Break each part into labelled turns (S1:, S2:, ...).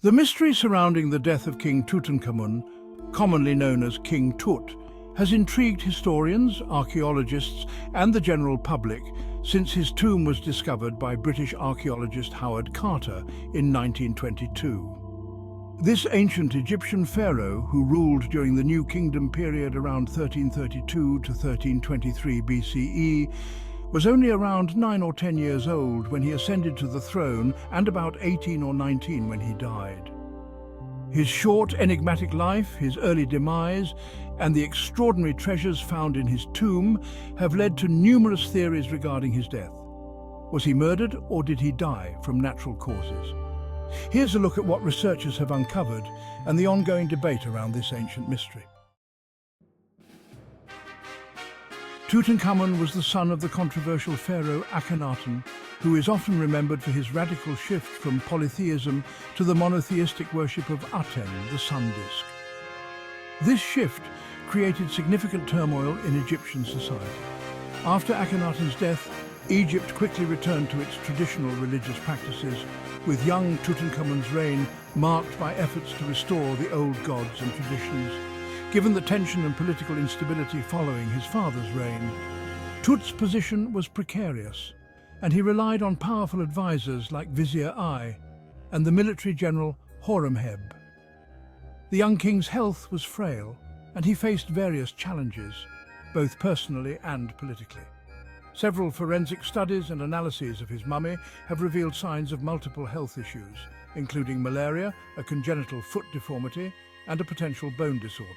S1: The mystery surrounding the death of King Tutankhamun, commonly known as King Tut, has intrigued historians, archaeologists, and the general public since his tomb was discovered by British archaeologist Howard Carter in 1922. This ancient Egyptian pharaoh, who ruled during the New Kingdom period around 1332 to 1323 BCE, was only around 9 or 10 years old when he ascended to the throne and about 18 or 19 when he died. His short, enigmatic life, his early demise, and the extraordinary treasures found in his tomb have led to numerous theories regarding his death. Was he murdered or did he die from natural causes? Here's a look at what researchers have uncovered and the ongoing debate around this ancient mystery. Tutankhamun was the son of the controversial pharaoh Akhenaten, who is often remembered for his radical shift from polytheism to the monotheistic worship of Aten, the sun disk. This shift created significant turmoil in Egyptian society. After Akhenaten's death, Egypt quickly returned to its traditional religious practices, with young Tutankhamun's reign marked by efforts to restore the old gods and traditions. Given the tension and political instability following his father's reign, Tut's position was precarious, and he relied on powerful advisors like Vizier Ay and the military general Horemheb. The young king's health was frail, and he faced various challenges, both personally and politically. Several forensic studies and analyses of his mummy have revealed signs of multiple health issues, including malaria, a congenital foot deformity, and a potential bone disorder.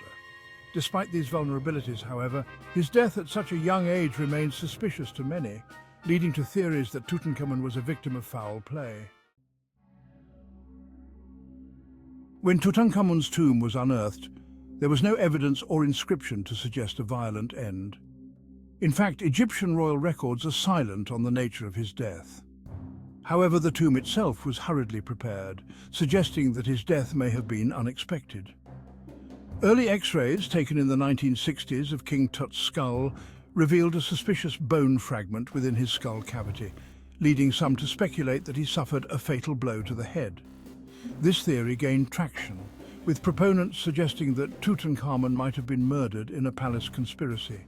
S1: Despite these vulnerabilities, however, his death at such a young age remains suspicious to many, leading to theories that Tutankhamun was a victim of foul play. When Tutankhamun's tomb was unearthed, there was no evidence or inscription to suggest a violent end. In fact, Egyptian royal records are silent on the nature of his death. However, the tomb itself was hurriedly prepared, suggesting that his death may have been unexpected. Early X-rays taken in the 1960s of King Tut's skull revealed a suspicious bone fragment within his skull cavity, leading some to speculate that he suffered a fatal blow to the head. This theory gained traction, with proponents suggesting that Tutankhamun might have been murdered in a palace conspiracy,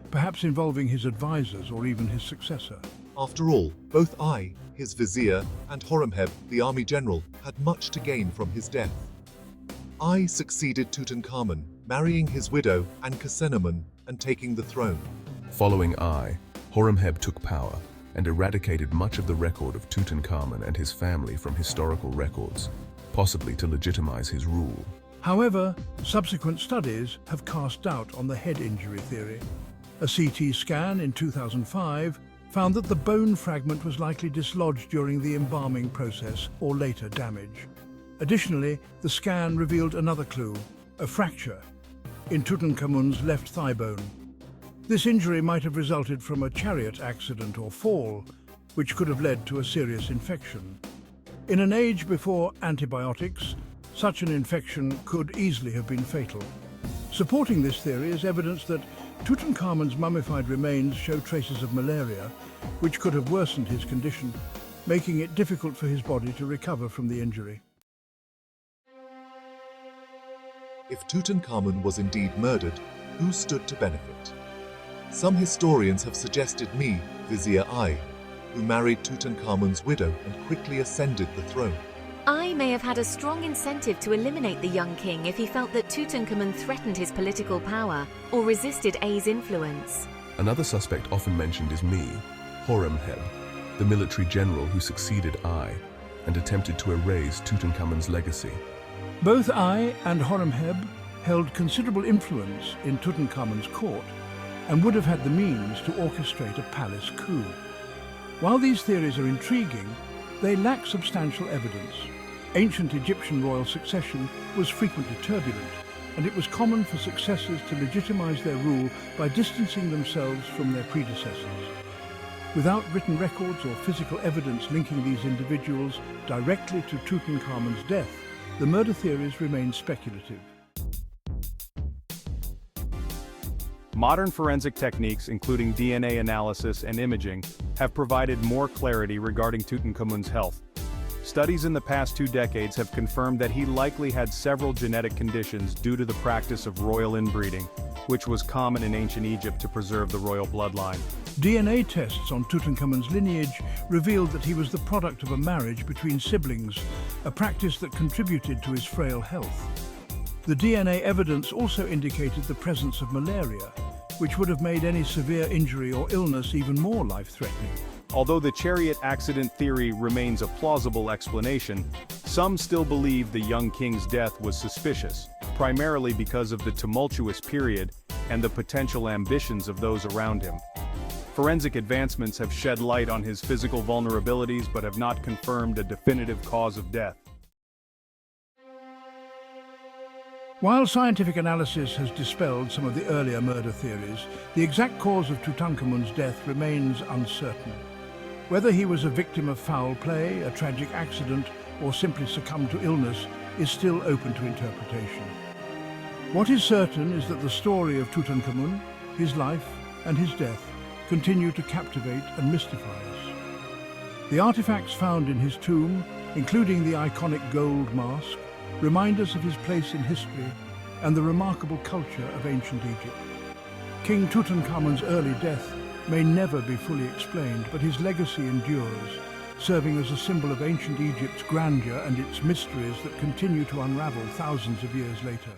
S1: perhaps involving his advisors or even his successor.
S2: After all, both Ay, his vizier, and Horemheb, the army general, had much to gain from his death. Ay succeeded Tutankhamun, marrying his widow Akhenaten and taking the throne.
S3: Following Ay, Horemheb took power and eradicated much of the record of Tutankhamun and his family from historical records, possibly to legitimize his rule.
S1: However, subsequent studies have cast doubt on the head injury theory. A CT scan in 2005 found that the bone fragment was likely dislodged during the embalming process or later damage. Additionally, the scan revealed another clue, a fracture in Tutankhamun's left thigh bone. This injury might have resulted from a chariot accident or fall, which could have led to a serious infection. In an age before antibiotics, such an infection could easily have been fatal. Supporting this theory is evidence that Tutankhamun's mummified remains show traces of malaria, which could have worsened his condition, making it difficult for his body to recover from the injury.
S2: If Tutankhamun was indeed murdered, who stood to benefit? Some historians have suggested me, Vizier Ay, who married Tutankhamun's widow and quickly ascended the throne.
S4: Ay may have had a strong incentive to eliminate the young king if he felt that Tutankhamun threatened his political power or resisted Ay's influence.
S3: Another suspect often mentioned is me, Horemheb, the military general who succeeded Ay and attempted to erase Tutankhamun's legacy.
S1: Both Ay and Horemheb held considerable influence in Tutankhamun's court and would have had the means to orchestrate a palace coup. While these theories are intriguing, they lack substantial evidence. Ancient Egyptian royal succession was frequently turbulent, and it was common for successors to legitimize their rule by distancing themselves from their predecessors. Without written records or physical evidence linking these individuals directly to Tutankhamun's death, the murder theories remain speculative.
S5: Modern forensic techniques, including DNA analysis and imaging, have provided more clarity regarding Tutankhamun's health. Studies in the past 2 decades have confirmed that he likely had several genetic conditions due to the practice of royal inbreeding, which was common in ancient Egypt to preserve the royal bloodline.
S1: DNA tests on Tutankhamun's lineage revealed that he was the product of a marriage between siblings, a practice that contributed to his frail health. The DNA evidence also indicated the presence of malaria, which would have made any severe injury or illness even more life-threatening.
S5: Although the chariot accident theory remains a plausible explanation, some still believe the young king's death was suspicious, primarily because of the tumultuous period and the potential ambitions of those around him. Forensic advancements have shed light on his physical vulnerabilities but have not confirmed a definitive cause of death.
S1: While scientific analysis has dispelled some of the earlier murder theories, the exact cause of Tutankhamun's death remains uncertain. Whether he was a victim of foul play, a tragic accident, or simply succumbed to illness is still open to interpretation. What is certain is that the story of Tutankhamun, his life, and his death continue to captivate and mystify us. The artifacts found in his tomb, including the iconic gold mask, remind us of his place in history and the remarkable culture of ancient Egypt. King Tutankhamun's early death may never be fully explained, but his legacy endures, serving as a symbol of ancient Egypt's grandeur and its mysteries that continue to unravel thousands of years later.